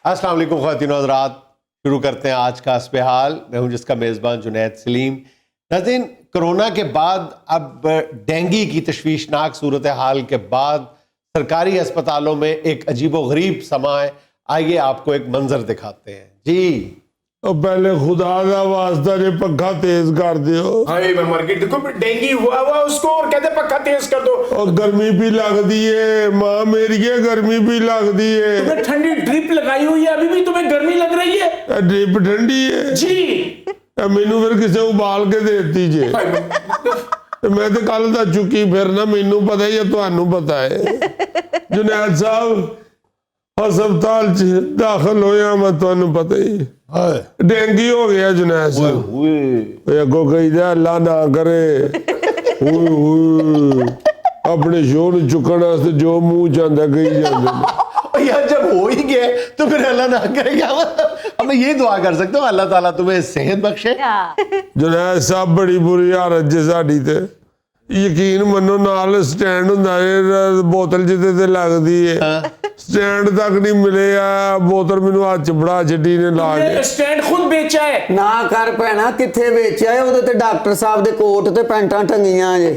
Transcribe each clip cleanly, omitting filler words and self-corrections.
अस्सलाम वालेकुम ख़वातीन और हज़रात, शुरू करते हैं आज का हस्ब हाल। मैं हूं जिसका मेज़बान जुनैद सलीम। नाज़रीन, कोरोना के बाद अब डेंगू की तशवीशनाक सूरत हाल के बाद सरकारी अस्पतालों में एक अजीब व गरीब समा है। आइए आपको एक मंजर दिखाते हैं जी। पहले खुदा का वास्ता जे पक्खा तेज कर दियो। हाय मैं मर गई, देखो डेंगू हुआ उसको और कहते पक्का तेज कर दो। और गर्मी भी लगती है माँ मेरी, गर्मी भी लगती है। तुम्हें ठंडी ड्रिप लगाई हुई है, अभी भी तुम्हें गर्मी लग रही है? ड्रिप ठंडी है जी। मैनू फिर किसे उबाल के देती जे। मैं तो कल दा चुकी फिरना, मैनू पता है या तुहानू पता है। जुनैद साहब हस्पताल च दाखिल होया, मैं तुहानू पता ही डेंगू हो गया जुनैद साहब। अगो कही अल्लाह ना करे अपने शोर चुकन वास्ते जो मुंह चाहता कही जाते। यार जब हो ही गया तो फिर अल्लाह ना करे क्या? अब मैं ये दुआ कर सकता हूँ अल्लाह ताला तुम्हें सेहत बख्शे। जुनैद साहब बड़ी बुरी हालत जे साडी ते, यकीन मनो नाल स्टैंड हुंदा है, बोतल जिते ते लगदी है, स्टैंड तक नहीं मिले। बोतल मैनू हाथ च बड़ा छड्डी ने ला के। स्टैंड खुद बेचा है ना कर पैना, किथे बेचा है? ਉਹਦੇ ਤੇ डॉक्टर साहब दे कोट ते पैंटां टंगियां जे।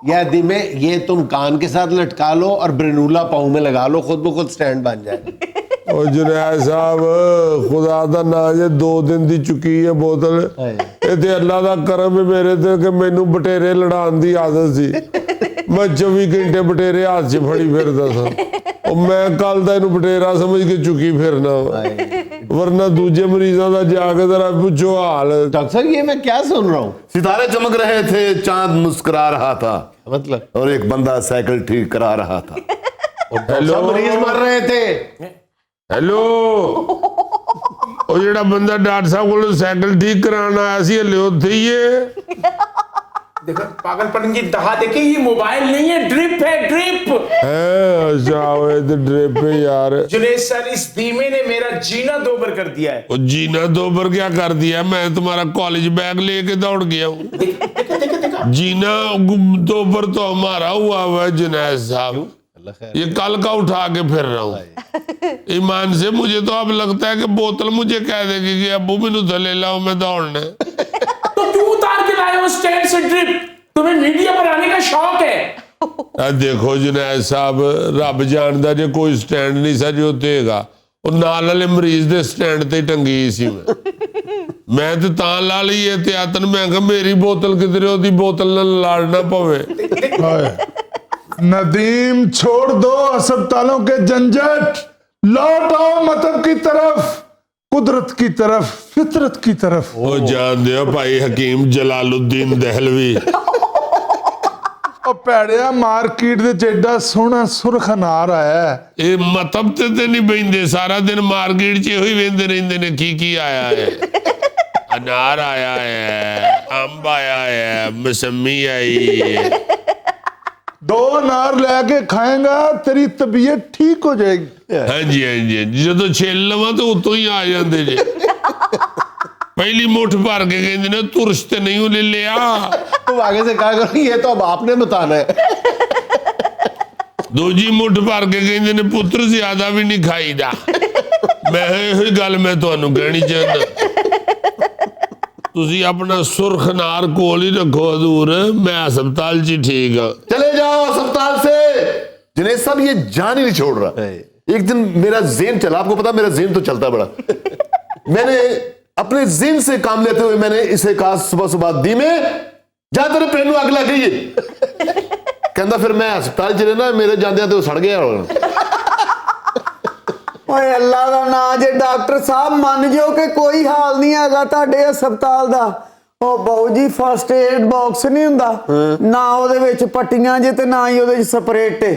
या दी में ये तुम कान के साथ लटका लो और ब्रेनूला पाँव में लगा लो, खुद ब खुद स्टैंड बन जाए। और जुनैद साहब खुदा दा ना जे 2 दिन दी चुकी है बोतल। इत्थे अल्लाह दा करम है मेरे ते कि मैनू बटेरे लड़ान दी आदत सी। मैं 24 घंटे बटेरे हाथ च फड़ी फिरदा था। और मैं कल दा इनू बटेरा समझ के चुकी फिरना, वरना दूजे मरीजों दा जाके जरा पूछो हाल। डॉक्टर साहब ये मैं क्या सुन रहा हूँ? सितारे चमक रहे थे, चांद मुस्कुरा रहा था, मतलब और एक बंदा साइकिल ठीक करा रहा था। हेलो, मरीज मर रहे थे। हेलो, ਉਹ ਜਿਹੜਾ ਬੰਦਾ ਡਾਕਟਰ ਸਾਹਿਬ ਕੋਲ ਸਾਈਕਲ ਠੀਕ ਕਰਾਉਣ ਆਇਆ ਸੀ ਹਲੇ ਉੱਥੇ ਹੀ ਹੈ। देखो पागलपन की दहा देखिए, ये मोबाइल नहीं है, ड्रिप है, ड्रिप। अच्छा ओए तो ड्रिप है यार। जुनैद सर, इस धीमे ने मेरा जीना दोबर कर दिया है। वो जीना दोबर क्या कर दिया? मैं तुम्हारा कॉलेज बैग लेके दौड़ गया हूँ। जीना दोबर तो हमारा हुआ हुआ है जुनैद साहब, ये कल का उठा के फिर रहा हूँ। ईमान से मुझे तो अब लगता है कि बोतल मुझे कह देगी कि अब्बू मैनू थले लाओ मैं दौड़ना। तो क्यों उतार के लाए हो स्टैंड से ड्रिप? तुम्हें मीडिया पर आने का शौक है। देखो जुनैद साहब, रब जानदा जे कोई स्टैंड नहीं सा जो देगा, और नाल वाले मरीज दे स्टैंड ते टंगी सी मैं ते तां ला लई एहतियातन, मैं कहा मेरी बोतल किधरे, ओदी बोतल नाल लड़ना पवे। नदीम छोड़ दो अस्पतालों के झंझट, लौट आओ मतलब की तरफ, कुदरत की तरफ, फितरत की तरफ। ओ जान दियो भाई हकीम जलालुद्दीन दहलवी। ਉਹ ਪੈੜਿਆ ਮਾਰਕੀਟ ਦੇ ਐਡਾ ਸੋਹਣਾ ਸੁਰਖ ਅਨਾਰ ਆਇਆ ਹੈ। ਇਹ ਮਤਲਬ ਤੇ ਨਹੀਂ ਬੈਂਦੇ, ਸਾਰਾ ਦਿਨ ਮਾਰਕੀਟ 'ਚ ਇਹੋ ਹੀ ਵੇਂਦੇ ਰਹਿੰਦੇ ਨੇ ਕੀ ਆਇਆ ਹੈ। ਅਨਾਰ ਆਇਆ ਹੈ, ਅੰਬ ਆਇਆ ਹੈ, ਮਸੰਮੀ ਆਈ ਹੈ। 2 अनार लेके खाएगा तेरी तबीयत ठीक हो जाएगी। ਹਾਂਜੀ ਹਾਂਜੀ, ਜਦੋਂ ਛਿੱਲ ਲਵਾਂ ਤਾਂ ਉਤੋਂ ਹੀ ਆ ਜਾਂਦੇ ਜੇ। पहली मुठ भर के कहते ना तुरश ते नहीं ले लिया। तुम आगे से कहा करो ये तो अब आपने बताना है। दूजी मुठ भर के कहते ने पुत्र ज्यादा भी नहीं खाईदा। मैं यही गल मैं तुहानू कहनी चाहता, तुसी अपना सुर्ख नार कोल ही रखो हजूर, मैं अस्पताल च ठीक हाँ। चले जाओ अस्पताल से। जुनैद साहब ये जान ही नहीं छोड़ रहा। एक दिन मेरा ज़हन चला, आपको पता मेरा ज़हन तो चलता बड़ा। मैंने अपने ज़हन से काम लेते हुए मैंने इसे कहा सुबह सुबह, दी में जा तेरे पेन अग लग गई है। कहता फिर मैं अस्पताल चले ना, मेरे जांदे तो सड़ गया। ਓਏ ਅੱਲਾ ਦਾ ਨਾਂ ਜੇ ਡਾਕਟਰ ਸਾਹਿਬ ਮੰਨ ਜਾਓ ਕਿ ਕੋਈ ਹਾਲ ਨਹੀਂ ਹੈਗਾ ਤੁਹਾਡੇ ਹਸਪਤਾਲ ਦਾ। ਉਹ ਬਾਊ ਜੀ ਫਸਟ ਏਡ ਬਾਕਸ ਨਹੀਂ ਹੁੰਦਾ ਨਾ, ਉਹਦੇ ਵਿੱਚ ਪੱਟੀਆਂ ਜੇ ਤੇ ਨਾ ਹੀ ਉਹਦੇ ਵਿੱਚ ਸਪਰੇਟੇ।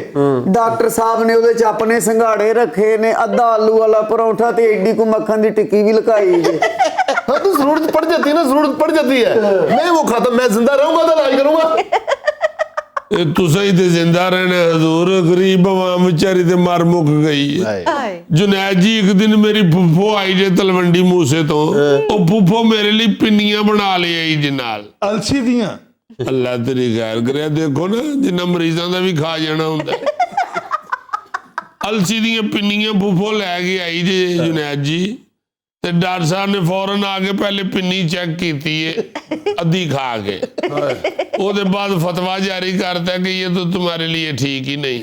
ਡਾਕਟਰ ਸਾਹਿਬ ਨੇ ਉਹਦੇ ਚ ਆਪਣੇ ਸੰਘਾੜੇ ਰੱਖੇ ਨੇ, ਅੱਧਾ ਆਲੂ ਵਾਲਾ ਪਰੌਂਠਾ ਤੇ ਏਡੀ ਕੋ ਮੱਖਣ ਦੀ ਟਿੱਕੀ ਵੀ ਲੁਕਾਈ ਜੇ। हाँ तो जरूरत पड़ जाती है ना, जरूरत पड़ जाती है। मैं वो खाता, मैं जिंदा रहूंगा तो इलाज करूंगा। तुसा ही ते जिंदा रहना हजूर, गरीब आवाम बेचारी ते मर मुक गई है। जुनैद जी एक दिन मेरी फुफो आई जे तलवंडी मूसे तो, ओ फुफो मेरे लिए पिन्नियां बना ले आई जे नाल अलसी दियां। अल्लाह तेरी खैर करे। देखो ना जिन्ना मरीजां दा भी खा जाना हुंदा। ਅਲਸੀ ਦੀਆਂ ਪਿੰਨੀਆਂ ਫੁੱਫੋ ਲੈ ਕੇ ਆਈ ਜੇ ਜੁਨੈਦ ਜੀ, ਤੇ ਡਾਕਟਰ ਸਾहब ने फौरन आके पहले पिन्नी चेक की अद्धी खा के, उसके बाद फतवा जारी करता कि ये तो तुम्हारे लिए ठीक ही नहीं,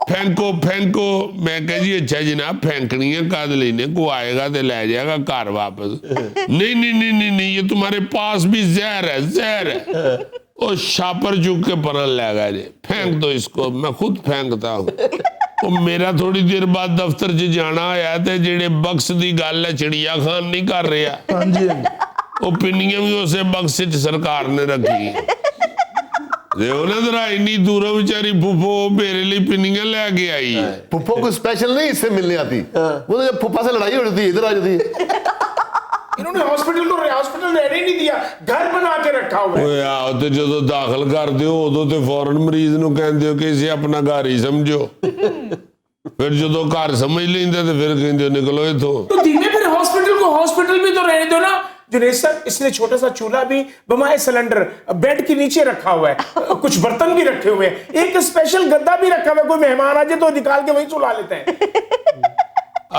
फेंको फेंको। मैं कह जी अच्छा जनाब फेंकनी है कद लेने को आएगा तो ले जाएगा घर वापस। नहीं नहीं नहीं नहीं नहीं ये तुम्हारे पास भी जहर है, जहर है। और शापर चुक के पर ले गया जी, फेंक दो इसको, मैं खुद फेंकता हूँ। मेरा थोड़ी देर बाद दफ्तर च जाना होया ते जेड़े बक्स दी गल है चिड़िया खान नहीं कर रहा, वो पिन्नियां भी उसे बक्स च सरकार ने रखी। इन्नी दूरों बेचारी फुफो मेरे लिए पिन्नियां लेके आई है। फुफो को स्पेशल नहीं इससे मिलने आती, वो तो जब फुफा से लड़ाई हो जाती है इधर आ जाती है। इन्होंने हॉस्पिटल रेडी नहीं दिया, घर बना के रखा हुआ है। ओए आओ ते जदों दाखिल कर दियो उदों ते फौरन मरीज नूं कहंदे हो कि इसे अपना घर ही समझो, फिर जदों घर समझ लेंदे ते फिर कहंदे निकलो इथों। तो धीमे फिर हॉस्पिटल भी तो रहने दो ना जुनैद साहब। इसने छोटा सा चूल्हा भी, बमाए सिलेंडर बेड के नीचे रखा हुआ है, कुछ बर्तन भी रखे हुए हैं, एक स्पेशल गद्दा भी रखा हुआ है, कोई मेहमान आ जाए तो निकाल के वहीं सुला लेते हैं।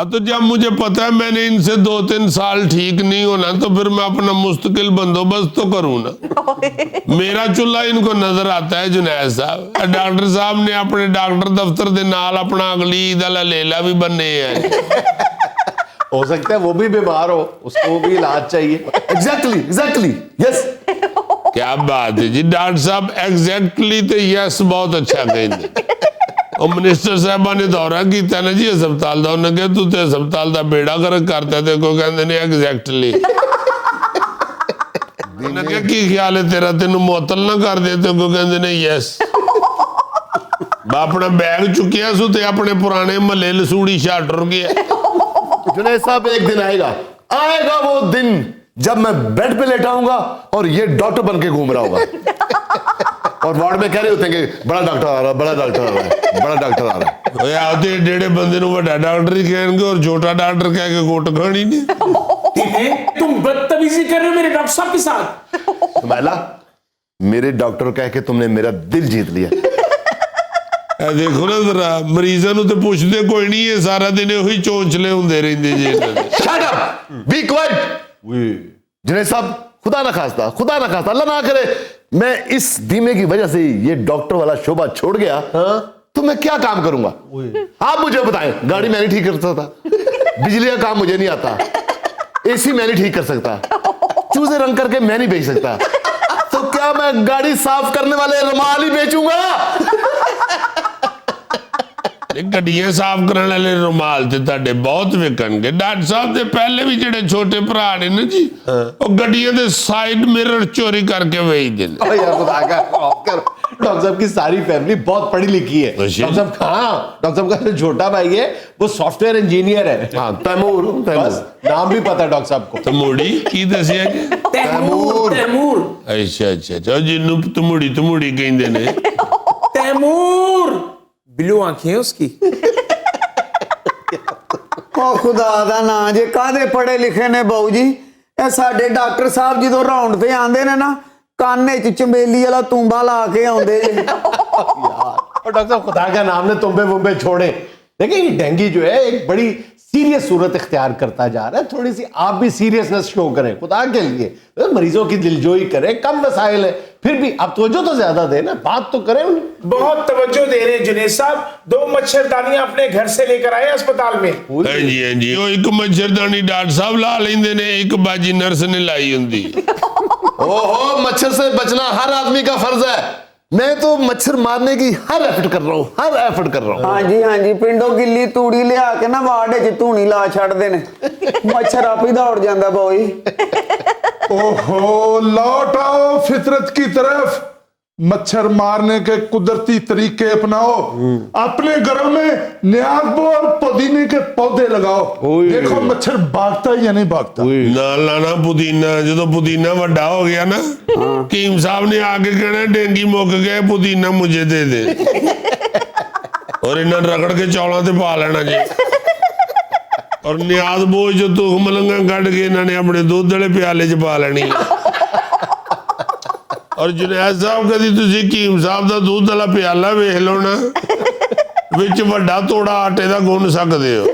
तो जब मुझे पता है मैंने इनसे 2-3 साल ठीक नहीं होना तो फिर मैं अपना मुस्तकिल बंदोबस्त तो करूँ ना। मेरा चूल्हा इनको नजर आता है जुनैद साहब। डॉक्टर साहब ने अपने डॉक्टर दफ्तर के नाल अपना अगली ईद वाला लेला भी बने हैं। हो सकता है वो भी बीमार हो, उसको भी इलाज चाहिए। Exactly yes. क्या बात है जी डॉक्टर साहब, एग्जैक्टली तो यस बहुत अच्छा कहेंगे। और मिनिस्टर साहबा ने दौरा किया ना जी हस्पताल का, उन्हें कहा तू तो हस्पताल का बेड़ा गर्क करता ते को कहते ने एग्जैक्टली। उन्हें कहा की ख्याल है तेरा, तेन मुअत्तल ना कर दे, ते को कहते ने यस। मैं अपना बैग चुकिया सु ते अपने पुराने महल्ले लसूड़ी शाह टुर गया। जुनैद साहब एक दिन आएगा वो दिन जब मैं बेड पे लेटाऊंगा और ये डॉक्टर बन के घूम रहा होगा और वार्ड में कह रहे होते हैं कि बड़ा डॉक्टर आ रहा है, बड़ा डॉक्टर आ रहा है, बड़ा डॉक्टर आ रहा है। आते डेढ़े बंदे नु बड़ा डॉक्टर ही कहेंगे और छोटा डॉक्टर कह के गोट खानी नहीं। तुम बदतमीजी कर रहे हो मेरे डॉक्टर साहब के साथ। सुमैला, मेरे डॉक्टर कह के तुमने मेरा दिल जीत लिया। देखो ना जरा मरीजां नु तो पुछदे कोई नहीं है, सारा दिन वही चोंचले हुंदे रहंदे जी। Shut up, be quiet. Junaid साहब खुदा ना खास्ता अल्लाह ना करे मैं इस धीमे की वजह से ये डॉक्टर वाला शोभा छोड़ गया, तो मैं क्या काम करूंगा? आप मुझे बताएं। गाड़ी मैं नहीं ठीक कर सकता, बिजली का काम मुझे नहीं आता, एसी मैं नहीं ठीक कर सकता, चूजे रंग करके मैं नहीं बेच सकता, तो क्या मैं गाड़ी साफ करने वाले रुमाल ही बेचूंगा? गड्डियां साफ करने वाले रुमाल ते तुहाडे बहुत विकणगे। डॉक्टर साहब दे पहले भी जेडे छोटे भरा ने ना जी, वो गड्डियां दे साइड मिरर चोरी करके बेच देंदे। यार खुदा का खौफ करो, डॉक्टर साहब की सारी फैमिली बहुत पढ़ी लिखी है। डॉक्टर साहब डॉक्टर साहब का जो छोटा भाई है वो सॉफ्टवेयर इंजीनियर है। हाँ, तैमूर बस नाम भी पता है डॉक्टर साहब को। तमूड़ी की दसिया जी? तैमूर। अच्छा जिन्नू तमूड़ी कहंदे ने। तैमूर ब्लू आंखें हैं उसकी। ਉਹ ਖੁਦਾ ਦਾ ਨਾਂ ਜੇ ਕਾਹਦੇ ਪੜੇ ਲਿਖੇ ਨੇ ਬਾਊ ਜੀ। ਇਹ ਸਾਡੇ ਡਾਕਟਰ ਸਾਹਿਬ ਜਦੋਂ ਰਾਉਂਡ ਤੇ ਆਉਂਦੇ ਨੇ ਨਾ, ਕਾਨੇ ਚ ਚੰਬੇਲੀ ਵਾਲਾ ਤੂੰਬਾ ਲਾ ਕੇ ਆਉਂਦੇ ਜੇ। और डॉक्टर साहब खुदा का नाम ने तुम्बे वुम्बे छोड़े। देखिए ये डेंगू जो है एक बड़ी सीरियस सूरत इख्तियार करता जा रहा है। थोड़ी सी आप भी सीरियसनेस शो करें खुदा के लिए, मरीजों की दिलजोई करें। कम वसाइल है फिर भी आप तवज्जो तो ज्यादा दें ना, बात तो करें उन्हें। बहुत तवज्जो दे रहे हैं जुनैद साहब। 2 मच्छरदानियां अपने घर से लेकर आए अस्पताल में। हाँ जी वो एक मच्छरदानी डॉक्टर साहब ला लेंदे ने, एक बाजी नर्स ने लाई हुंदी। ओहो, मच्छर से बचना हर आदमी का फर्ज है। मैं तो मच्छर मारने की हर एफर्ट कर रहा हूँ। हाँ जी पिंडों गिल्ली तूड़ी लिया के ना वार्ड च धूनी ला छड़दे ने, मच्छर आप ही दौड़ जांदा बोई। ओहो, लौट आओ फितरत की तरफ। मच्छर मारने के कुदरती तरीके अपनाओ। अपने घरों में न्यागबो और पुदीने के पौधे लगाओ। देखो मच्छर भागता या नहीं भागता। ना लाना पुदीना, जो पुदीना वड्डा हो गया ना, कीम साहब ने आके कहना डेंगू मुक गया, पुदीना मुझे दे दे। और इन्हें रगड़ के चौलों से पा लेना जी। और नियाज बोझ जो तुख मलंगा कट के इन्होंने अपने दूध वाले प्याले च पा लेनी। और जुनैद साहब कभी तुसी कीम साहब का दूध वाला प्याला वेख लो ना, ਵਿੱਚ ਵੱਡਾ ਤੋੜਾ ਆਟੇ ਦਾ ਗੁੰਨ ਸਕਦੇ ਹੋ।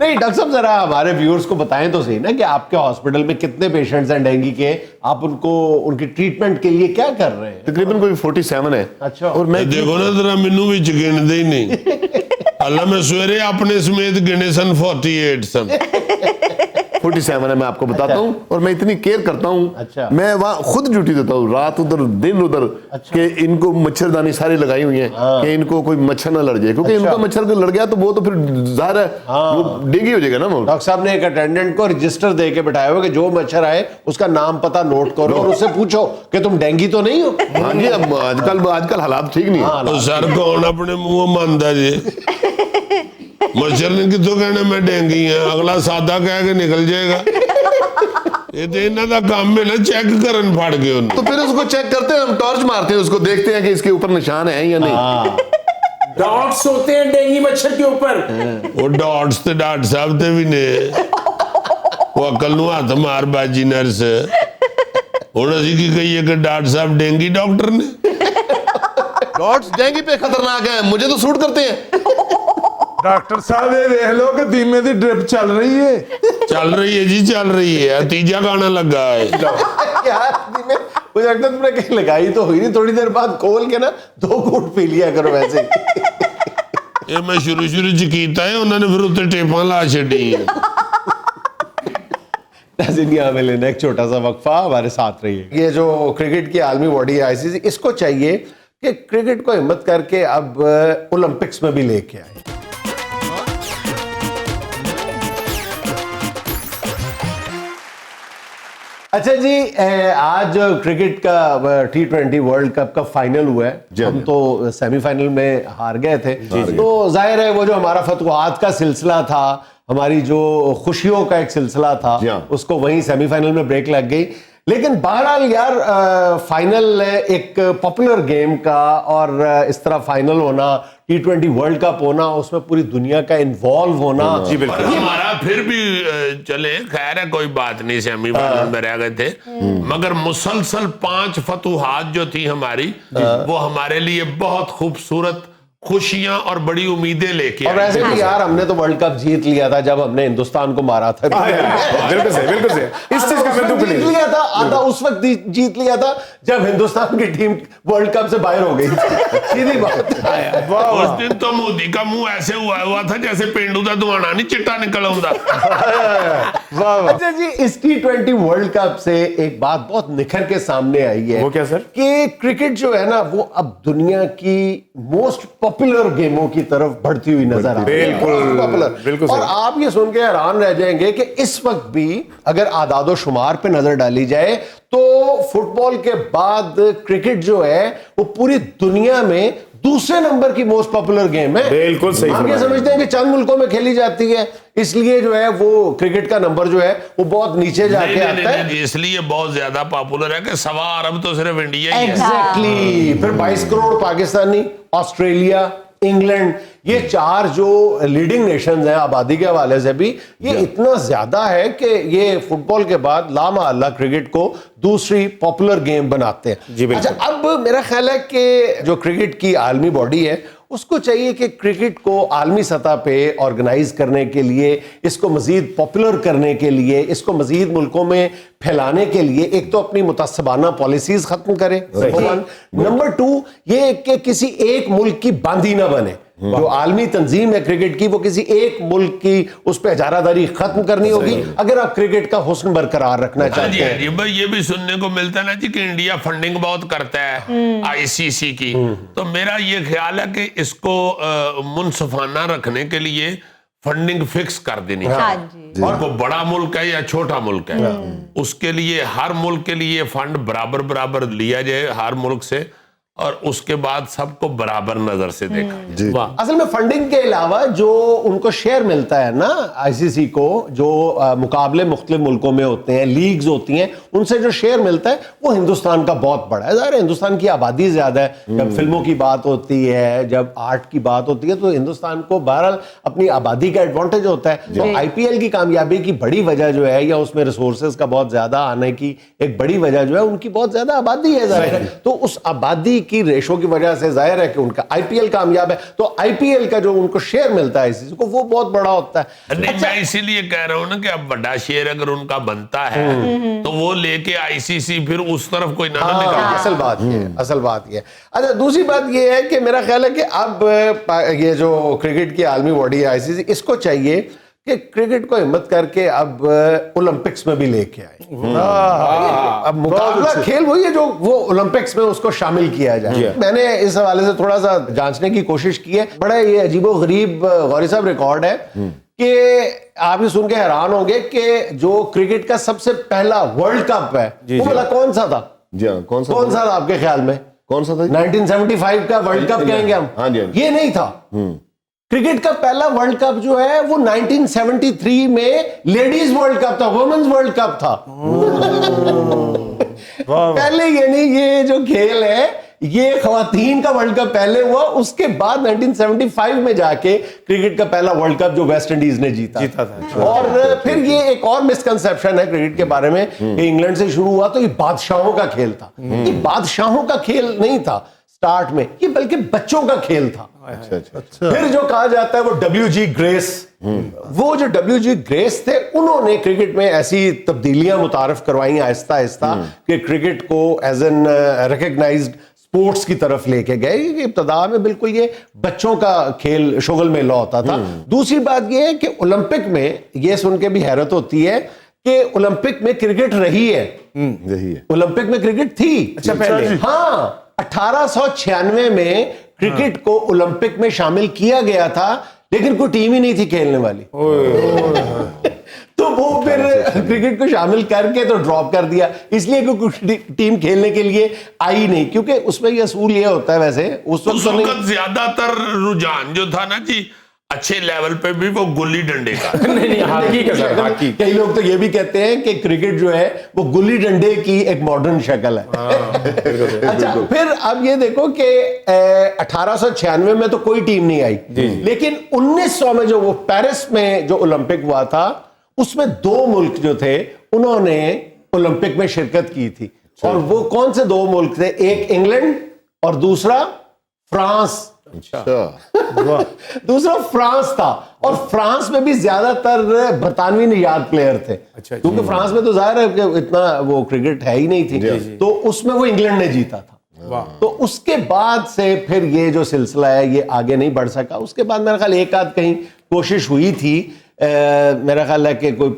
नहीं डॉक्टर साहब जरा हमारे व्यूअर्स को बताएं तो सही ना कि आपके हॉस्पिटल में कितने पेशेंट्स हैं डेंगू के, आप उनको उनकी ट्रीटमेंट के लिए क्या कर रहे हैं? तकरीबन कोई 47 है। अच्छा। और मैं ਦੇਖੋ ਨਾ ਤੇਰਾ ਮੈਨੂੰ ਵਿੱਚ ਗਿਣਦੇ ਹੀ ਨਹੀਂ। ਅੱਲਾ ਮੈਂ ਸਵੇਰੇ ਆਪਣੇ ਸਮੇਤ ਗਿਣੇ ਸਨ 48 ਸਨ। 47 है, मैं आपको बताता हूँ। और मैं इतनी केयर करता हूँ। अच्छा। मैं वहाँ खुद ड्यूटी देता हूँ, रात उधर दिन उधर। अच्छा। कि इनको मच्छरदानी सारी लगाई हुई है कि इनको कोई मच्छर ना लड़ जाए, क्योंकि अच्छा। इनका मच्छर को लड़ गया तो वो तो फिर ज़ाहिर है वो डेंगू हो जाएगा ना। वो डॉक्टर साहब ने एक अटेंडेंट को रजिस्टर दे के बैठाया हुआ कि जो मच्छर आए उसका नाम पता नोट करो और उससे पूछो कि तुम डेंगू तो नहीं हो। हाँ जी, अब आजकल हालात ठीक नहीं है। ਉਹ ਸਰ ਕੌਣ ਆਪਣੇ ਮੂੰਹੋਂ ਮੰਨਦਾ ਜੇ? ਮੱਛਰ ਨੇ ਕਿੱਥੋਂ ਕਹਿਣਾ ਮੈਂ ਡੇਂਗੀ ਆ? ਅਗਲਾ ਸਾਦਾ ਕਹਿ ਕੇ ਨਿਕਲ ਜਾਏਗਾ। ਇਹ ਤੇ ਇਹਨਾਂ ਦਾ ਕੰਮ ਹੈ ਨਾ ਚੈੱਕ ਕਰਨ ਫੜ ਕੇ ਉਹਨੂੰ। तो फिर उसको चेक करते हैं, हम टॉर्च मारते हैं, उसको देखते हैं कि इसके ऊपर निशान है या नहीं। डॉट्स होते हैं डेंगू मच्छर के ऊपर। ਉਹ ਡਾਟਸ ਤੇ ਡਾਕਟਰ ਸਾਹਿਬ ਤੇ ਵੀ ਨੇ। ਉਹ ਅਕਲ ਨੂੰ ਹੱਥ ਮਾਰ ਬਾਜੀ ਨਰਸ। ਹੁਣ ਅਸੀਂ ਕੀ ਕਹੀਏ ਕਿ ਡਾਕਟਰ ਸਾਹਿਬ ਡੇਂਗੀ ਡਾਕਟਰ ਨੇ? डॉट्स डेंगू पे खतरनाक है, मुझे तो सूट करते हैं। डॉक्टर साहब ये देख लो कि धीमे दी ड्रिप चल रही है। ਚੱਲ ਰਹੀ ਹੈ ਜੀ, ਚੱਲ ਰਹੀ ਹੈ। ਤੀਜਾ ਗਾਣਾ ਲੱਗਾ ਹੈ। यार में मुझे लगता है तुमने कहीं लगाई तो हुई नहीं, थोड़ी देर बाद खोल के ना 2 घूंट पी लिया करो वैसे। ਇਹ ਮੈਂ ਸ਼ੁਰੂ ਚ ਕੀਤਾ ਹੈ, ਉਹਨਾਂ ਨੇ ਫਿਰ ਉੱਤੇ ਟੇਪਾਂ ਲਾ ਛੱਡੀਆਂ। नाज़रीन यहाँ में लेना एक छोटा सा वक्फा, हमारे साथ रहिए। ये जो क्रिकेट की आलमी बॉडी है आईसीसी, इसको चाहिए कि क्रिकेट को हिम्मत करके अब ओलंपिक्स में भी लेके आए। अच्छा जी, आज क्रिकेट का T20 वर्ल्ड कप का फाइनल हुआ है। हम तो सेमीफाइनल में हार गए थे, तो जाहिर है वो जो हमारा फतवाहत का सिलसिला था, हमारी जो खुशियों का एक सिलसिला था, उसको वहीं सेमीफाइनल में ब्रेक लग गई। लेकिन बहरहाल यार, फाइनल एक पॉपुलर गेम का और इस तरह फाइनल होना, T20 वर्ल्ड कप होना, उसमें पूरी दुनिया का इन्वॉल्व होना। जी बिल्कुल। हमारा फिर भी चले, खैर है कोई बात नहीं, सेमीफाइनल में रह गए थे, मगर मुसलसल 5 फतूहात जो थी हमारी, वो हमारे लिए बहुत खूबसूरत खुशियां और बड़ी उम्मीदें लेके और वैसे भी यार हमने तो वर्ल्ड कप जीत लिया था जब हमने हिंदुस्तान को मारा था। बिल्कुल सही, बिल्कुल सही। इस चीज का मैं दुख जीत नहीं। लिया था आधा, उस वक्त जीत लिया था जब हिंदुस्तान की टीम वर्ल्ड कप से बाहर हो गई थी। सीधी बात। उस दिन तो मोदी का मुंह ऐसे हुआ था जैसे पेंडू का दुआना नहीं चिट्टा निकल आउंदा। अच्छा जी, इस T20 वर्ल्ड कप से एक बात बहुत निखर के सामने आई है। वो क्या सर? कि क्रिकेट जो है ना, वो अब दुनिया की मोस्ट पॉपुलर गेमों की तरफ बढ़ती हुई नजर आ रही है। बिल्कुल, पॉपुलर। बिल्कुल और सही। आप ये सुन के हैरान रह जाएंगे कि इस वक्त भी अगर आदादो शुमार पे नजर डाली जाए तो फुटबॉल के बाद क्रिकेट जो है वो पूरी दुनिया में दूसरे नंबर की मोस्ट पॉपुलर गेम है। बिल्कुल सही हम ये फरमाया। समझते हैं कि चंद मुल्कों में खेली जाती है, इसलिए जो है वो क्रिकेट का नंबर जो है वो बहुत नीचे जाके आता है। इसलिए बहुत ज्यादा पॉपुलर है कि 1.25 अरब तो सिर्फ इंडिया ही है। एग्जैक्टली। फिर 22 करोड़ पाकिस्तानी, ऑस्ट्रेलिया, इंग्लैंड, ये 4 जो लीडिंग नेशंस हैं आबादी के हवाले से भी, ये इतना ज्यादा है कि ये फुटबॉल के बाद लामहल्ला क्रिकेट को दूसरी पॉपुलर गेम बनाते हैं। जी बिल्कुल। अच्छा, अब मेरा ख्याल है कि जो क्रिकेट की आलमी बॉडी है उसको चाहिए कि क्रिकेट को आलमी सतह पे ऑर्गेनाइज करने के लिए, इसको मजीद पॉपुलर करने के लिए, इसको मजीद मुल्कों में फैलाने के लिए एक तो अपनी मुतस्सबाना पॉलिसीज खत्म करे, नंबर 2 ये कि किसी एक मुल्क की बांदी ना बने। जो आलमी तंजीम है क्रिकेट की, वो किसी एक मुल्क की उस पर इजारादारी खत्म करनी होगी अगर आप क्रिकेट का हुस्न बरकरार रखना चाहते हैं। जी भाई, ये भी सुनने को मिलता है ना जी कि इंडिया फंडिंग बहुत करता है आईसीसी की, तो मेरा ये ख्याल है कि इसको मुनसफाना रखने के लिए फंडिंग फिक्स कर देनी चाहिए। और वो बड़ा मुल्क है या छोटा मुल्क है, उसके लिए हर मुल्क के लिए फंड बराबर बराबर लिया जाए हर मुल्क से, और उसके बाद सबको बराबर नजर से देखा। असल में फंडिंग के अलावा जो उनको शेयर मिलता है ना आईसीसी को, जो मुकाबले मुख्तलिफ मुल्कों में होते हैं, लीग्स होती हैं, उनसे जो शेयर मिलता है वो हिंदुस्तान का बहुत बड़ा है। ज़ाहिर है हिंदुस्तान की आबादी ज़्यादा है, जब फिल्मों की बात होती है, जब आर्ट की बात होती है, तो हिंदुस्तान को बहरहाल अपनी आबादी का एडवांटेज होता है। तो आईपीएल की कामयाबी की बड़ी वजह जो है, या उसमें रिसोर्सेज का बहुत ज़्यादा आने की एक बड़ी वजह जो है, उनकी बहुत ज़्यादा आबादी है ज़ाहिर है। तो उस आबादी की रेशो की वजह से जाहिर है कि उनका आईपीएल कामयाब है, तो आईपीएल का जो उनको शेयर मिलता है आईसीसी को वो बहुत बड़ा होता है। नहीं, मैं इसीलिए कह रहा हूं ना कि अब बड़ा शेयर अगर उनका बनता है तो वो लेके आईसीसी फिर उस तरफ कोई ना निकाल। असल बात ये है, असल बात ये है। अच्छा, दूसरी बात ये है कि मेरा ख्याल है कि अब ये जो क्रिकेट की आलमी बॉडी है आईसीसी, इसको चाहिए कि क्रिकेट को हिम्मत करके अब ओलंपिक्स में भी लेके आए। अब मुकाबला खेल वही है जो वो ओलंपिक्स में उसको शामिल किया जाए। मैंने इस हवाले से थोड़ा सा जांचने की कोशिश की है। बड़ा ये अजीबो गरीब गौरी साहब रिकॉर्ड है कि आप ये सुन के हैरान होंगे कि जो क्रिकेट का सबसे पहला वर्ल्ड कप है वो भला कौन सा था? जी हाँ, कौन सा था आपके ख्याल में? कौन सा था? 1975 का वर्ल्ड कप कहेंगे हम। हाँ जी। ये नहीं था। क्रिकेट का पहला वर्ल्ड कप जो है वो 1973 में लेडीज वर्ल्ड कप था, वुमेन्स वर्ल्ड कप था। पहले ये नहीं, ये जो खेल है ये खवातीन का वर्ल्ड कप पहले हुआ, उसके बाद 1975 में जाके क्रिकेट का पहला वर्ल्ड कप जो वेस्ट इंडीज ने जीता था। और फिर ये एक और मिसकंसेप्शन है क्रिकेट के बारे में कि इंग्लैंड से शुरू हुआ तो ये बादशाहों का खेल था। ये बादशाहों का खेल नहीं था स्टार्ट में, ये बल्कि बच्चों का खेल था। अच्छा। फिर जो कहा जाता है वो डब्ल्यू.जी. ग्रेस, वो जो डब्ल्यू.जी. ग्रेस थे, उन्होंने क्रिकेट में ऐसी तब्दीलियां मुतारफ करवाई आहिस्ता आहिस्ता कि क्रिकेट को एज एन रिकग्नाइज्ड स्पोर्ट्स की तरफ लेके गए। इब्तदा में बिल्कुल ये बच्चों का खेल शुगल मेला होता था। दूसरी बात ये है कि ओलंपिक में ये सुन के भी हैरत होती है कि ओलंपिक में क्रिकेट रही है। ओलंपिक में क्रिकेट थी। अच्छा, पहले? हाँ, 1896 में क्रिकेट को ओलंपिक में शामिल किया गया था, लेकिन कोई टीम ही नहीं थी खेलने वाली। तो वो फिर क्रिकेट को शामिल करके तो ड्रॉप कर दिया, इसलिए कि कुछ टीम खेलने के लिए आई नहीं, क्योंकि उसमें ये असूल ये होता है वैसे उस वक्त ज्यादातर रुझान जो था ना जी अच्छे लेवल पे भी वो गुल्ली डंडे का। नहीं, हॉकी का सर, हॉकी। कई लोग तो ये भी कहते हैं कि क्रिकेट जो है वो गुल्ली डंडे की एक मॉडर्न शक्ल है। अच्छा, फिर अब ये देखो कि 1896 में तो कोई टीम नहीं आई, लेकिन 1900 में जो वो पेरिस में जो ओलंपिक हुआ था उसमें 2 मुल्क जो थे उन्होंने ओलंपिक में शिरकत की थी। और वो कौन से 2 मुल्क थे? एक इंग्लैंड और दूसरा फ्रांस। दूसरा फ्रांस था, और फ्रांस में भी ज्यादातर बरतानवी निजात प्लेयर थे, क्योंकि फ्रांस में तो जाहिर है कि इतना वो क्रिकेट है ही नहीं थी, तो उसमें वो इंग्लैंड ने जीता था। तो उसके बाद से फिर ये जो सिलसिला है ये आगे नहीं बढ़ सका। उसके बाद मेरा ख्याल एक आध कहीं कोशिश हुई थी, मेरा ख्याल है कि कोई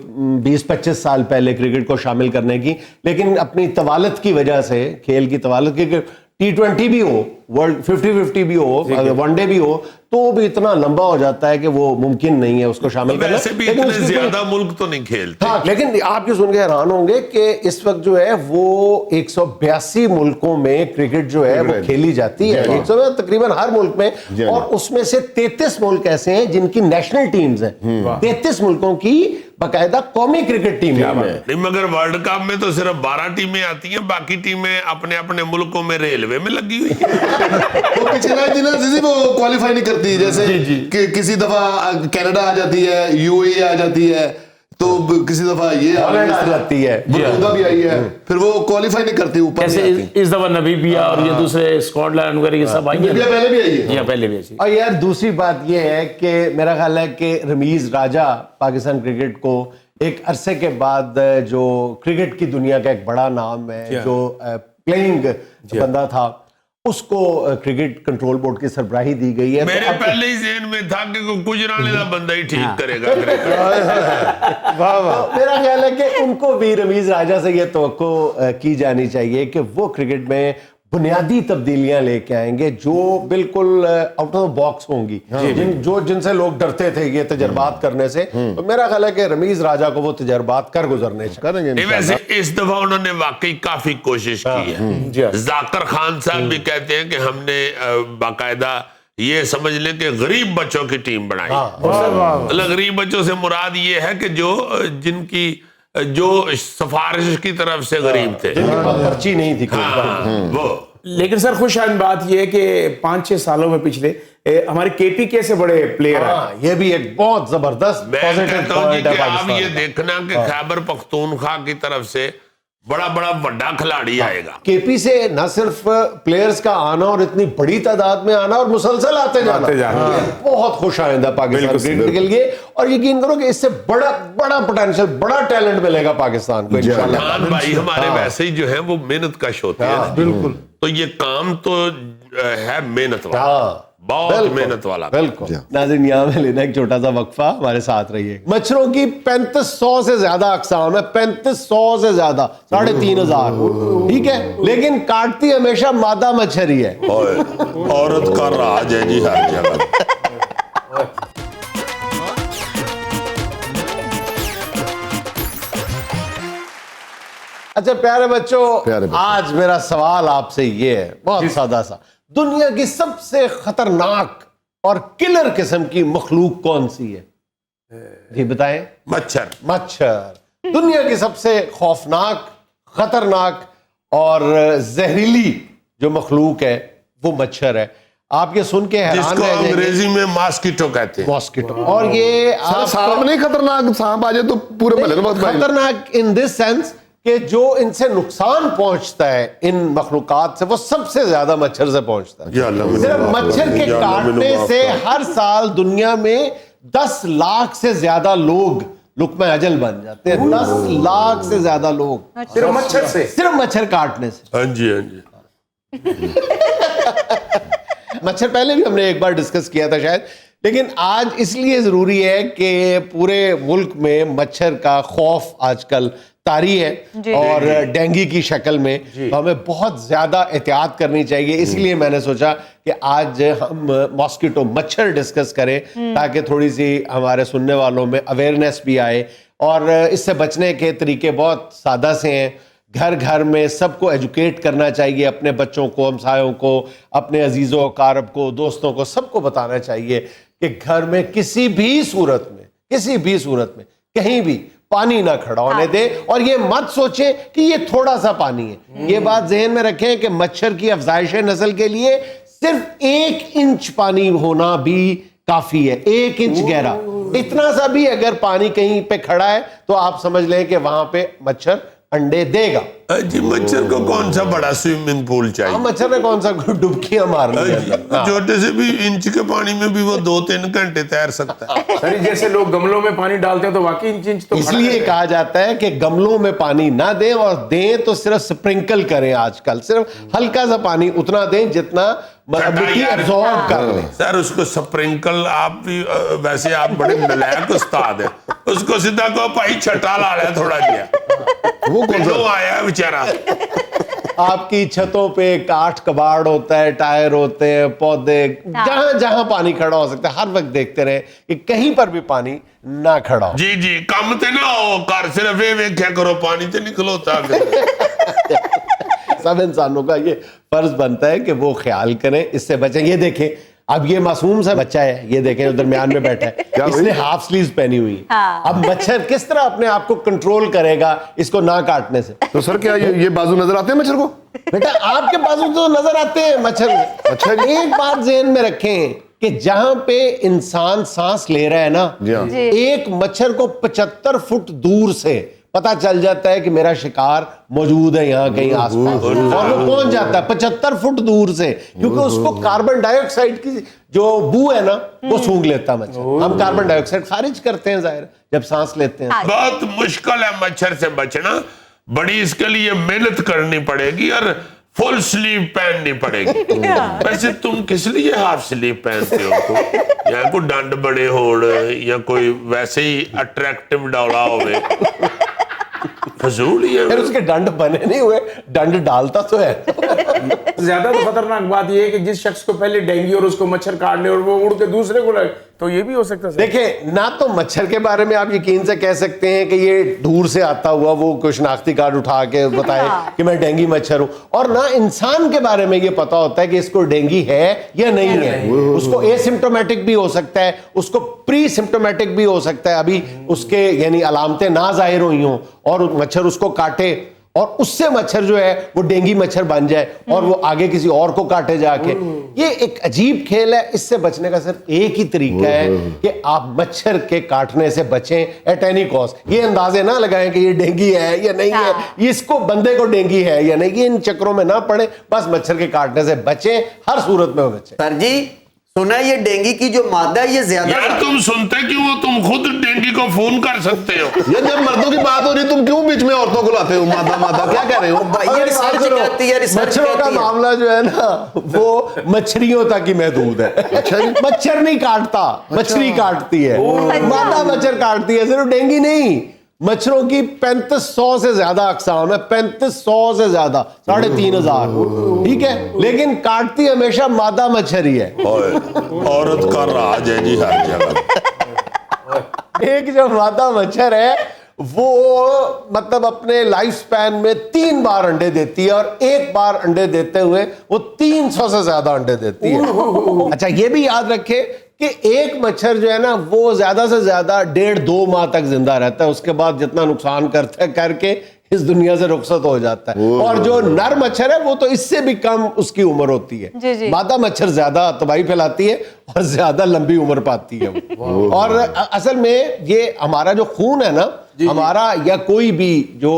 20-25 साल पहले क्रिकेट को शामिल करने की, लेकिन अपनी तवालत की वजह से, खेल की तवालत की, T20 भी हो, वर्ल्ड 50-50 भी हो, वनडे भी हो, तो भी इतना लंबा हो जाता है कि वो मुमकिन नहीं है उसको शामिल करना। वैसे भी इतने ज्यादा मुल्क तो नहीं खेलते। हाँ, लेकिन आप ये सुन के हैरान होंगे कि इस वक्त जो है वो 182 मुल्कों में क्रिकेट जो है वो खेली जाती है। 100 तकरीबन हर मुल्क में, और उसमें से 33 मुल्क ऐसे हैं जिनकी नेशनल टीम्स हैं। 33 मुल्कों की बाकायदा कौमी क्रिकेट टीम है। नहीं, मगर वर्ल्ड कप में तो सिर्फ 12 टीमें आती हैं, बाकी टीमें अपने अपने मुल्कों में रेलवे में लगी हुई है। वो पिछले दिन वो क्वालिफाई नहीं करती, जैसे कि किसी दफा कनाडा आ जाती है, यूएई आ जाती है, तो किसी दफा ये आ जाती है, बरमुदा भी आई है, फिर वो क्वालिफाई नहीं करती ऊपर। जैसे इस दफा नबीबिया और ये दूसरे स्कॉटलैंड वगैरह ये सब आई है। पहले भी आई है। या पहले भी आई। और यार दूसरी बात ये है कि मेरा ख्याल है कि रमीज राजा पाकिस्तान क्रिकेट को एक अरसे के बाद जो क्रिकेट की दुनिया का एक बड़ा नाम है, जो प्लेइंग बंदा था, उसको क्रिकेट कंट्रोल बोर्ड की सरबराही दी गई है। मेरे पहले ही ज़हन में था कि गुजराने का बंदा ही ठीक करेगा। मेरा ख्याल है कि उनको भी रमीज राजा से ये तवक्को की जानी चाहिए कि वो क्रिकेट में बुनियादी तब्दीलियां लेके आएंगे जो बिल्कुल आउट ऑफ द बॉक्स होंगी, जिनसे लोग डरते थे ये तजर्बात करने से। तो मेरा ख्याल है कि रमीज राजा को वो तजर्बात कर गुजरने करेंगे। वैसे इस दफा उन्होंने वाकई काफी कोशिश की है। जाकिर खान साहब भी कहते हैं कि हमने बाकायदा ये समझ लें कि गरीब बच्चों की टीम बनाई। मतलब गरीब बच्चों से मुराद ये है कि जो जिनकी जो सिफारिश की तरफ से गरीब थे, जिनके पास पर्ची नहीं थी कोई। हाँ, वो लेकिन सर खुशहाल बात यह है कि 5-6 सालों में पिछले हमारे केपीके से बड़े प्लेयर हैं। हाँ, ये भी एक बहुत जबरदस्त मैं पॉजिटिव कहता हूँ जी पॉइंट है कि आप पाकिस्तान ये का। देखना कि खैबर पख्तूनख्वा की तरफ से बड़ा बड़ा खिलाड़ी आएगा। केपी से न सिर्फ प्लेयर्स का आना और इतनी बड़ी तादाद में आना और मुसलसल आते जाना, ये बहुत खुश आइंदा पाकिस्तान क्रिकेट के लिए। और यकीन करो कि इससे बड़ा पोटेंशियल, बड़ा टैलेंट मिलेगा पाकिस्तान को इंशाल्लाह। खान भाई हमारे वैसे ही जो है वो मेहनत कश होते हैं, बिल्कुल। तो ये काम तो है मेहनत वाला, हाँ, बहुत बिल्कुल, मेहनत वाला। बिल्कुल। नाज़रीन, यहाँ में लेना एक छोटा सा वक्फा, हमारे साथ रहिए। मच्छरों की 3500 से ज्यादा अक़साम है, 3500 से ज्यादा, 3500, ठीक है, लेकिन काटती हमेशा मादा मच्छर ही है। औरत का राज है जी हर जगह। अच्छा प्यारे बच्चों, प्यारे बच्चों। आज मेरा सवाल आपसे ये है, बहुत सादा सा। दुनिया की सबसे खतरनाक और किलर किस्म की मखलूक कौन सी है? जी बताएं। मच्छर। मच्छर। दुनिया की सबसे खौफनाक, खतरनाक और जहरीली जो मखलूक है वो मच्छर है। आप ये सुन के हैरान जिसको रह जाएंगे। अंग्रेजी में मॉस्किटो कहते हैं। मॉस्किटो। और ये सांप नहीं खतरनाक, सांप आ जाए तो पूरे महल्ले में बहुत खतरनाक इन दिस सेंस कि जो इनसे नुकसान पहुंचता है इन मखलूकात से, वो सबसे ज्यादा मच्छर से पहुंचता है। या अल्लाह, सिर्फ मच्छर के या अल्लाह, काटने मैनू माफ से कर। हर साल दुनिया में 10 लाख से ज्यादा लोग लुकमा अजल बन जाते हैं। 10 लाख से ज्यादा लोग सिर्फ मच्छर से। सिर्फ मच्छर काटने से। हाँ जी, हाँ जी। मच्छर पहले भी हमने एक बार डिस्कस किया था शायद, लेकिन आज इसलिए जरूरी है कि पूरे मुल्क में मच्छर का खौफ आजकल तारी है और डेंगू की शक्ल में, तो हमें बहुत ज्यादा एहतियात करनी चाहिए। इसलिए मैंने सोचा कि आज हम मॉस्किटो मच्छर डिस्कस करें, ताकि थोड़ी सी हमारे सुनने वालों में अवेयरनेस भी आए। और इससे बचने के तरीके बहुत सादा से हैं। घर घर में सबको एजुकेट करना चाहिए, अपने बच्चों को, हमसायों को, अपने अजीज़ों कारब को, दोस्तों को, सबको बताना चाहिए कि घर में किसी भी सूरत में कहीं भी पानी ना खड़ा होने दे। और ये मत सोचे कि ये थोड़ा सा पानी है। ये बात ज़हन में रखें कि मच्छर की अफजाइश नस्ल के लिए सिर्फ 1 इंच पानी होना भी काफी है। 1 इंच गहरा, इतना सा भी अगर पानी कहीं पे खड़ा है तो आप समझ लें कि वहां पे मच्छर अंडे देगा। जी, मच्छर को कौन सा बड़ा स्विमिंग पूल चाहिए? मच्छर ने कौन सा डुबकियां मारनी है? छोटे से भी इंच के पानी में भी वो 2-3 घंटे तैर सकता है। सर जैसे लोग गमलों में पानी डालते हैं तो वाकई इंच तो इसलिए कहा जाता है कि गमलों में पानी ना दें, और दें तो सिर्फ स्प्रिंकल करें। आजकल सिर्फ हल्का सा पानी उतना दें जितना मिट्टी एब्जॉर्ब कर ले। सर उसको स्प्रिंकल, आप भी वैसे आप बड़े नलायक उस्ताद हैं, उसको सीधा कहो भाई छटा ला ले थोड़ा जिया, वो कौन सा आया बेचारा। आपकी छतों पे काठ कबाड़ होता है, टायर होते हैं, पौधे, जहां जहां पानी खड़ा हो सकता है, हर वक्त देखते रहे कि कहीं पर भी पानी ना खड़ा हो। जी जी, कम ते ना हो कर, सिर्फ ये वेख्या करो पानी ते निकलोता। सब इंसानों का ये फर्ज बनता है कि वो ख्याल करें, इससे बचें। ये देखें, अब ये मासूम सा बच्चा है, ये देखें दरमियान में बैठा है, इसने हाफ स्लीव्स पहनी हुई है। अब मच्छर किस तरह अपने आप को कंट्रोल करेगा इसको ना काटने से? तो सर क्या ये बाजू नजर आते हैं मच्छर को? बेटा आपके बाजू तो नजर आते हैं मच्छर। अच्छा, एक बात ज़हन में रखें कि जहां पे इंसान सांस ले रहा है ना, एक मच्छर को 75 फुट दूर से पता चल जाता है कि मेरा शिकार मौजूद है यहाँ कहीं आसपास, और वो पहुंच जाता है 75 फुट दूर से, क्योंकि उसको कार्बन डाइऑक्साइड की जो बू है ना वो सूंघ लेता मच्छर। हम कार्बन डाइऑक्साइड खारिज करते हैं जाहिर जब सांस लेते हैं। बहुत मुश्किल है मच्छर से बचना, बड़ी इसके लिए मेहनत करनी पड़ेगी और फुल स्लीव पहननी पड़ेगी। वैसे तुम किस लिए हाफ स्लीव पहनते हो? या कोई डंड बड़े होड़ या कोई वैसे ही अट्रैक्टिव डौला होवे, फजूल ही है। फिर उसके डंड बने नहीं हुए, डंड डालता तो है। ज्यादा तो खतरनाक बात यह है कि जिस शख्स को पहले डेंगू और उसको मच्छर काट ले और वो उड़ के दूसरे को तो ये भी हो सकता है। देखिए, ना तो मच्छर के बारे में आप यकीन से कह सकते हैं कि ये दूर से आता हुआ वो कोई शनाख्ती कार्ड उठा के बताए कि मैं डेंगी मच्छर हूं, और ना इंसान के बारे में ये पता होता है कि इसको डेंगी है या नहीं है। उसको एसिम्प्टोमेटिक भी हो सकता है, उसको प्री सिम्प्टोमेटिक भी हो सकता है, अभी उसके यानी अलामतें ना जाहिर हुई हों और मच्छर उसको काटे और उससे मच्छर जो है वो डेंगी मच्छर बन जाए और वो आगे किसी और को काटे जाके। ये एक अजीब खेल है। इससे बचने का सिर्फ एक ही तरीका है कि आप मच्छर के काटने से बचें एट एनी कॉस्ट। ये अंदाजे ना लगाएं कि ये डेंगी है या नहीं है, इसको बंदे को डेंगी है या नहीं, ये इन चक्रों में ना पड़े, बस मच्छर के काटने से बचें, हर सूरत में बचें। सर जी सुना है ये डेंगी की जो मादा है ये ज्यादा यार तुम सुनते क्यों हो? तुम खुद डेंगी को फोन कर सकते हो। ये जब मर्दों की बात हो रही तुम क्यों बीच में औरतों को लाते हो? मादा मादा क्या कह रहे हो? ये रिसर्च कहती है, रिसर्च मच्छरों का कहती है। मामला जो है ना वो मछलियों तक ही महदूद है। अच्छा जी। मच्छर नहीं काटता, मछली काटती है, मादा मच्छर काटती है, सिर्फ डेंगी नहीं। मच्छरों की 3500 से ज्यादा अकसाम है, 3500 से ज्यादा, 3500, ठीक है, लेकिन काटती हमेशा मादा मच्छर ही है। औरत का राज है जी हर जगह। एक जो मादा मच्छर है वो मतलब अपने लाइफ स्पैन में 3 बार अंडे देती है और एक बार अंडे देते हुए वो 300 से ज्यादा अंडे देती है। अच्छा, ये भी याद रखे कि एक मच्छर जो है ना वो ज्यादा से ज्यादा 1.5-2 माह तक जिंदा रहता है, उसके बाद जितना नुकसान करता है करके इस दुनिया से रुखसत हो जाता है। और जो नर मच्छर है वो तो इससे भी कम उसकी उम्र होती है। जी जी। मादा मच्छर ज्यादा तबाही फैलाती है और ज्यादा लंबी उम्र पाती है वो। और असल में ये हमारा जो खून है ना, हमारा या कोई भी जो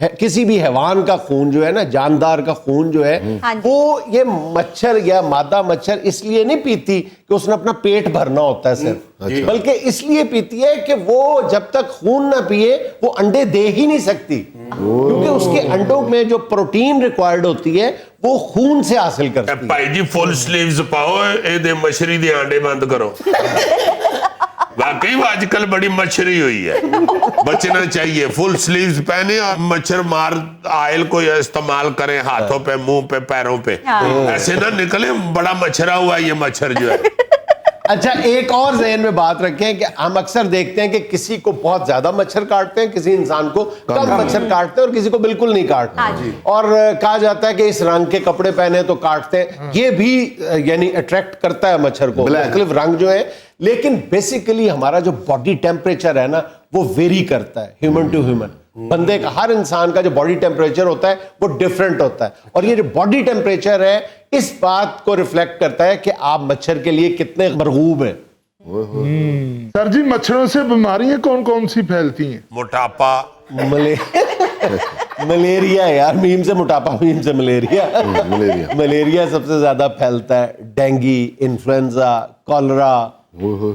है, किसी भी हैवान का खून जो है ना, जानदार का खून जो है, वो ये मच्छर या मादा मच्छर इसलिए नहीं पीती कि उसने अपना पेट भरना होता है सिर्फ, बल्कि इसलिए पीती है कि वो जब तक खून ना पिए वो अंडे दे ही नहीं सकती, क्योंकि उसके अंडों में जो प्रोटीन रिक्वायर्ड होती है वो खून से हासिल करती है। भाई जी फुल स्लीव्स पाओ, ए मछली दे आंडे बंद करो। वाकई वो आजकल बड़ी मच्छरी हुई है, बचना चाहिए। फुल स्लीव्स पहने और मच्छर मार ऑयल को इस्तेमाल करें हाथों पे, मुंह पे, पैरों पे, ऐसे ना निकले बड़ा मच्छरा हुआ ये मच्छर जो है। अच्छा, एक और ज़हन में बात रखें कि हम अक्सर देखते हैं कि किसी को बहुत ज्यादा मच्छर काटते हैं, किसी इंसान को कम मच्छर काटते हैं और किसी को बिल्कुल नहीं काटते। और कहा जाता है कि इस रंग के कपड़े पहने तो काटते हैं, ये भी यानी अट्रैक्ट करता है मच्छर को, मुख्तलिफ रंग जो है। लेकिन बेसिकली हमारा जो बॉडी टेम्परेचर है ना वो वेरी करता है ह्यूमन टू ह्यूमन। बंदे का, हर इंसान का जो बॉडी टेम्परेचर होता है वो डिफरेंट होता है, और ये जो बॉडी टेम्परेचर है इस बात को रिफ्लेक्ट करता है कि आप मच्छर के लिए कितने मरगूब हैं। सर जी मच्छरों से बीमारियां कौन कौन सी फैलती हैं? मोटापा, मलेरिया यार, मीम से मोटापा, मीम से मलेरिया। मलेरिया सबसे ज्यादा फैलता है, डेंगी, इन्फ्लुएंजा, कॉलरा,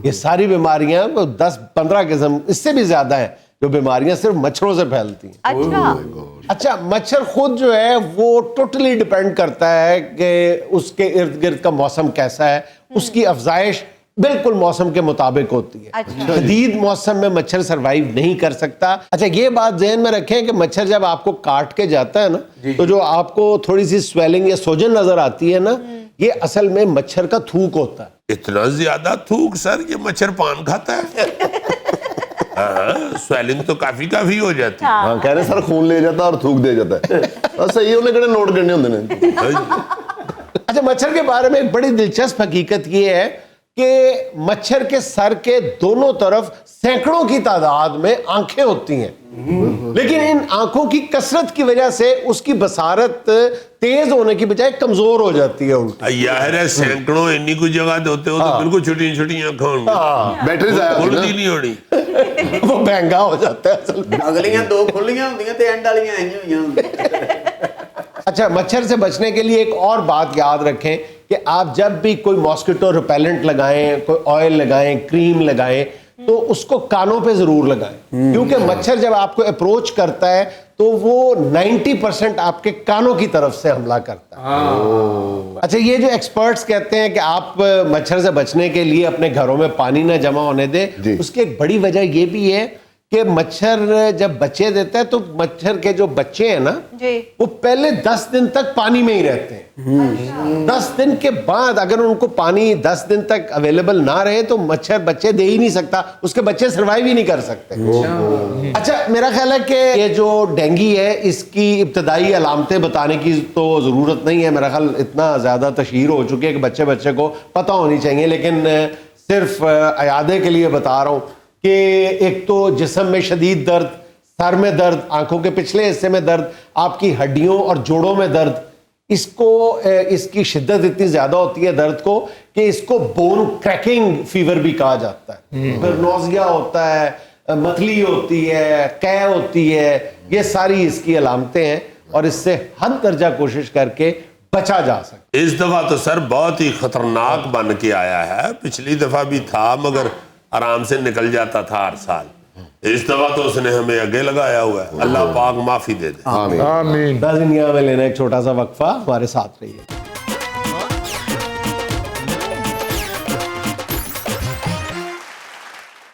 ये सारी बीमारियां 10-15 किस्म, इससे भी ज्यादा है जो बीमारियां सिर्फ मच्छरों से फैलती हैं। अच्छा, मच्छर खुद जो है वो टोटली डिपेंड करता है कि उसके इर्द गिर्द का मौसम कैसा है, उसकी अफजाइश बिल्कुल मौसम के मुताबिक होती है। शदीद मौसम में मच्छर सरवाइव नहीं कर सकता। अच्छा, ये बात ध्यान में रखें कि मच्छर जब आपको काट के जाता है ना, तो जो आपको थोड़ी सी स्वेलिंग या सोजन नजर आती है ना, ये असल में मच्छर का थूक होता है। इतना ज्यादा थूक सर, ये मच्छर पान खाता है। स्वेलिंग तो काफी हो जाती है। हाँ, कह रहे सर खून ले जाता और थूक दे जाता है। सही है, उन्हें नोट करने होंगे ने। अच्छा, मच्छर के बारे में एक बड़ी दिलचस्प हकीकत ये है कि मच्छर के सर के दोनों तरफ सैकड़ों की तादाद में आंखें होती हैं, लेकिन इन आंखों की कसरत की वजह से उसकी बसारत तेज होने की बजाय कमजोर हो जाती है उनकी। यार सैकड़ों इन्हीं को जगह देते हो तो बिल्कुल छोटी आंखें होंगी, बैटरी नहीं होनी, वो महंगा हो जाता है असल में। अगलियां 2 खुलियां होंदियां ते एंड वालियां आईयां होईयां होंदियां। अच्छा, मच्छर से बचने के लिए एक और बात याद रखें कि आप जब भी कोई मॉस्किटो रिपेलेंट लगाएं, कोई ऑयल लगाएं, क्रीम लगाएं, तो उसको कानों पे जरूर लगाएं, क्योंकि मच्छर जब आपको अप्रोच करता है तो वो 90% आपके कानों की तरफ से हमला करता है। अच्छा, ये जो एक्सपर्ट्स कहते हैं कि आप मच्छर से बचने के लिए अपने घरों में पानी ना जमा होने दें, उसकी एक बड़ी वजह ये भी है کہ مچھر جب بچے دیتا ہے تو مچھر کے جو بچے ہیں نا وہ پہلے 10 دن تک پانی میں ہی رہتے ہیں. 10 دن کے بعد اگر ان کو پانی 10 دن تک اویلیبل نہ رہے تو مچھر بچے دے ہی نہیں سکتا, اس کے بچے سروائیو ہی نہیں کر سکتے. اچھا میرا خیال ہے کہ یہ جو ڈینگی ہے اس کی ابتدائی علامتیں بتانے کی تو ضرورت نہیں ہے, میرا خیال اتنا زیادہ تشہیر ہو چکی ہے کہ بچے کو پتہ ہونی چاہیے, لیکن صرف اعادے کے لیے بتا رہا ہوں کہ ایک تو جسم میں شدید درد, سر میں درد, آنکھوں کے پچھلے حصے میں درد, آپ کی ہڈیوں اور جوڑوں میں درد, اس کی شدت اتنی زیادہ ہوتی ہے درد کو کہ اس کو بون کریکنگ فیور بھی کہا جاتا ہے. پھر نوزیا ہوتا ہے, متلی ہوتی ہے, قے ہوتی ہے, یہ ساری اس کی علامتیں ہیں اور اس سے حد درجہ کوشش کر کے بچا جا سکتا. اس دفعہ تو سر بہت ہی خطرناک بن کے آیا ہے, پچھلی دفعہ بھی تھا مگر آرام سے نکل جاتا تھا ہر سال, اس دفعہ تو اس نے ہمیں آگے لگایا ہوا ہے. اللہ پاک معافی دے دے. آمین. ناظرین یہاں میں لینا ایک چھوٹا سا وقفہ, ہمارے ساتھ رہیے.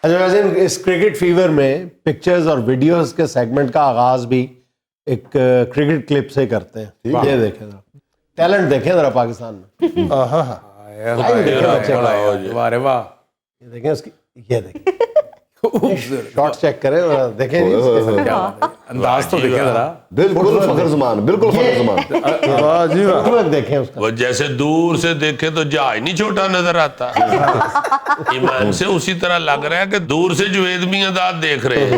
اچھا ناظرین, اس کرکٹ فیور میں پکچرز اور ویڈیوز کے سیگمنٹ کا آغاز بھی ایک کرکٹ کلپ سے کرتے ہیں. یہ دیکھیں ذرا ٹیلنٹ دیکھیں ذرا پاکستان میں. واہ یہ دیکھیں اس کی, یہ دیکھیں شارٹ چیک کریں دیکھیں انداز تو دیکھیں ذرا. بالکل فخر زمان, بالکل فخر زمان. دیکھیں اس کا وہ جیسے دور سے دیکھے تو جہاز نہیں چھوٹا نظر آتا, ایمان سے اسی طرح لگ رہا ہے کہ دور سے جوید میاں داد دیکھ رہے ہیں.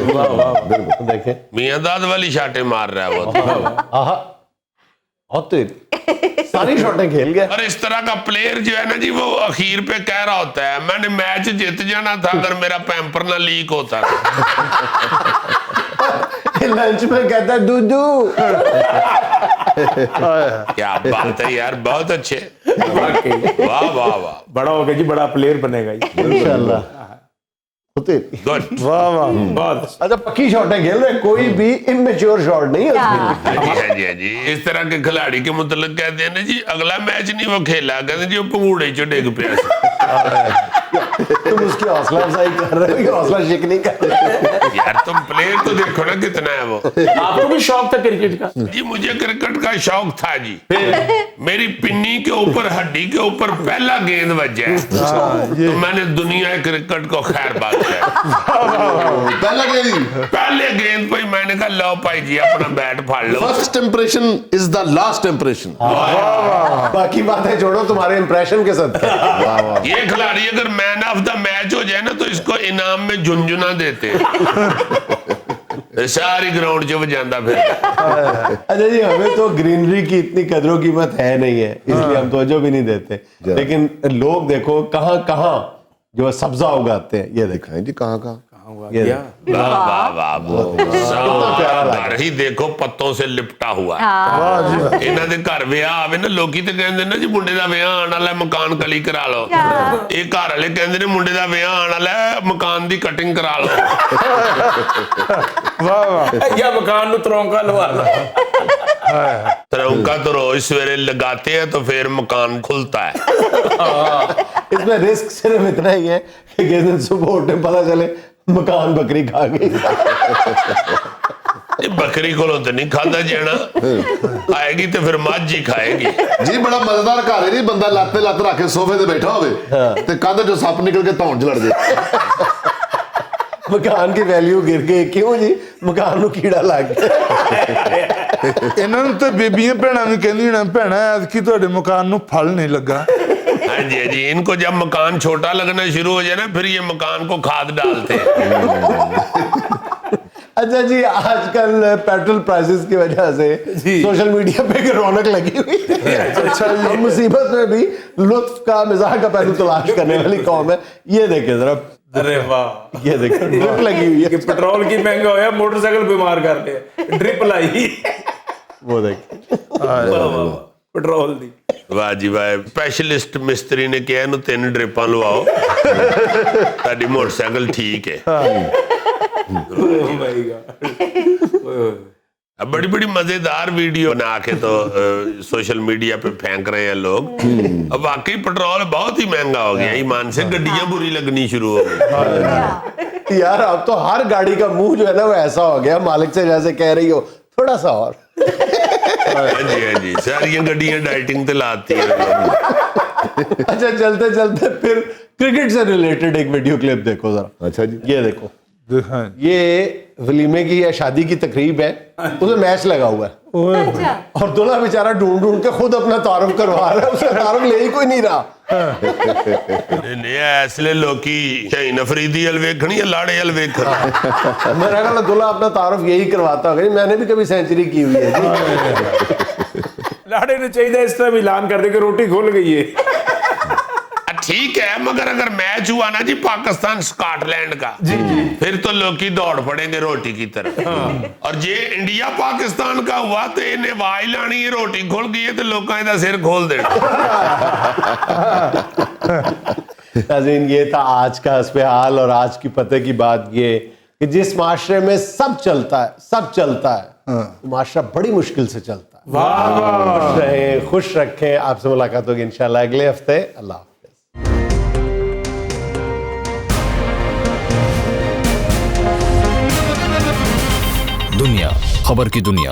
دیکھیں میاں داد والی شاٹیں مار رہا ہے وہ. ساری شاٹیں کھیل گئے. اور اس طرح کا پلیئر جو ہے نا جی, وہ اخیر پہ کہہ رہا ہوتا ہے میں نے میچ جیت جانا تھا اگر میرا پیمپر نہ لیک ہوتا تھا. لنچ میں کہتا ہے دودو. کیا بات ہے یار, بہت اچھے, واہ واہ واہ, بڑا ہو گیا جی, بڑا پلیئر بنے گا جی انشاءاللہ. گڈ. واہ واہ. بہت اچھا پکی شاٹیں کھیل رہے, کوئی بھی انمیچور شاٹ نہیں ہے. ہاں جی ہاں جی, اس طرح کے کھلاڑی کے متعلق کہتے ہیں نا جی اگلا میچ نہیں وہ کھیلا, کہتے ہیں جی وہ پنگوڑے چو ڈگ پیا. تم اس کی حوصلہ افزائی کر رہے ہو, حوصلہ شکنی کر رہے ہو. یار تم پلیئر تو دیکھو نا کتنا ہے وہ. آپ کو بھی شوق تھا کرکٹ کا؟ جی مجھے کرکٹ کا شوق تھا جی, میری پنی کے اوپر ہڈی کے اوپر پہلا گیند بجا ہے تو میں نے دنیا کرکٹ کو خیر بات کیا. پہلے گیند پہ میں نے کہا لو بھائی جی اپنا بیٹ پھاڑ لو. First impression is the last impression. باقی باتیں چھوڑو, تمہارے امپریشن کے ساتھ. یہ کھلاڑی اگر مین آف دا میچ ہو جائے نا تو اس کو انعام میں جھنجھنا دیتے ساری گراؤنڈ جو جاندہ پھر. اچھا جی, ہمیں تو گرینری کی اتنی قدر و قیمت ہے نہیں ہے, اس لیے ہم توجہ بھی نہیں دیتے, لیکن لوگ دیکھو کہاں کہاں جو سبزہ اگاتے ہیں. یہ دیکھیں جی کہاں کہاں گھر ہی دیکھو پتوں سے لپٹا ہوا ہے. انہاں دے گھر ویاہ آوے نا, لوکی تے کہندے نا جی منڈے دا ویاہ آن والا مکان کلی کرا لو, یہ گھر والے کہندے نے منڈے دا ویاہ آن والا مکان دی کٹنگ کرا لو. یا مکان نو ترونکا لوا لو. ترونکا تو روز سویرے لگاتے ہیں تو پھر مکان کھلتا ہے. اس میں رسک صرف اتنا ہی ہے کہ کس دن صبح اٹھے پتہ چلے مکان بکری کھا گئی. بکری کو تو نہیں کھاتا جانا, آئے گی تو پھر مجھ ہی کھائے گی. جی بڑا مزیدار گھر ہے جی, بندہ لات پہ لات رکھ کے سوفے تے بیٹھا ہوئے تے کندھ جو سپ نکل کے تھون چ لڑ جائے. مکان کی ویلیو گر گئی کیوں جی, مکان نو کیڑا لگ گیا. ਇਹਨਾਂ ਨੂੰ ਤੇ ਬੀਬੀਆਂ ਭੈਣਾਂ ਵੀ ਕਹਿੰਦੀਆਂ ਨੇ ਭੈਣਾ ਐਤਕੀ ਤੁਹਾਡੇ ਮਕਾਨ ਨੂੰ ਫਲ ਨਹੀਂ ਲੱਗਾ. ہاں جی جی, ان کو جب مکان چھوٹا لگنا شروع ہو جائے نا پھر یہ مکان کو کھاد ڈالتے ہیں. اچھا جی, آج کل پیٹرول پرائسز کی وجہ سے سوشل میڈیا پہ ایک رونق لگی ہوئی ہے. اچھا مصیبت میں بھی لطف کا مزاح کا پہلو تلاش کرنے والی قوم ہے. یہ دیکھیں ذرا, ارے واہ, یہ دیکھیں ڈرپ لگی ہوئی ہے. پیٹرول کی مہنگا ہویا, موٹر سائیکل بیمار کر دے, ڈرپ لائی. وہ دیکھیں پیٹرول دی. واہ جی واہ, اسپیشلسٹ مستری نے کہا انہوں 3 ڈرپاں لواؤ تاڑی موٹر سائیکل ٹھیک ہے. بڑی بڑی مزیدار ویڈیو بنا کے تو سوشل میڈیا پہ پھینک رہے ہیں لوگ. اب واقعی پیٹرول بہت ہی مہنگا ہو گیا, ایمان سے گڈیاں بری لگنی شروع ہو گئی. यार अब तो हर गाड़ी का मुंह जो है ना वो ऐसा हो गया, मालिक से जैसे कह रही हो थोड़ा सा और। हाँ जी सारियां गड्डियां डाइटिंग ते लाती हैं। अच्छा चलते चलते फिर क्रिकेट से रिलेटेड एक वीडियो क्लिप देखो जरा। अच्छा जी, ये देखो, ये वलीमे की या शादी की तकरीब है, उसमें मैच लगा हुआ है और दूल्हा बेचारा ढूंढ ढूंढ के खुद अपना तारुफ करवा रहा है, उसे तारुफ ले ही कोई नहीं रहा। नहीं इसलिए लोकी शाहीन अफरीदी अल वेखण या लाड़े अल वेखण। मेरा ख्याल दूल्हा अपना तारुफ यही करवाता होगा, मैंने भी कभी सेंचुरी की हुई है। लाड़े ने चाहिए इस तरह भी ऐलान कर दे कि रोटी खुल गई है। ठीक है, मगर अगर मैच हुआ ना जी पाकिस्तान स्कॉटलैंड का, फिर तो लोग दौड़ पड़ेंगे रोटी की तरफ। और ये इंडिया पाकिस्तान का हुआ तो इन्हें वाई लानी है, रोटी खुल गई है तो लोगों का सिर खोल देना। नाज़रीन, ये था आज का हस्बे हाल और आज की पते की बात ये कि जिस माशरे में सब चलता है वो माशरा बड़ी मुश्किल से चलता है। खुश रहें, खुश रखें। आपसे मुलाकात होगी इंशाल्लाह अगले हफ्ते। अल्लाह हाफ़िज़। दुनिया खबर की दुनिया।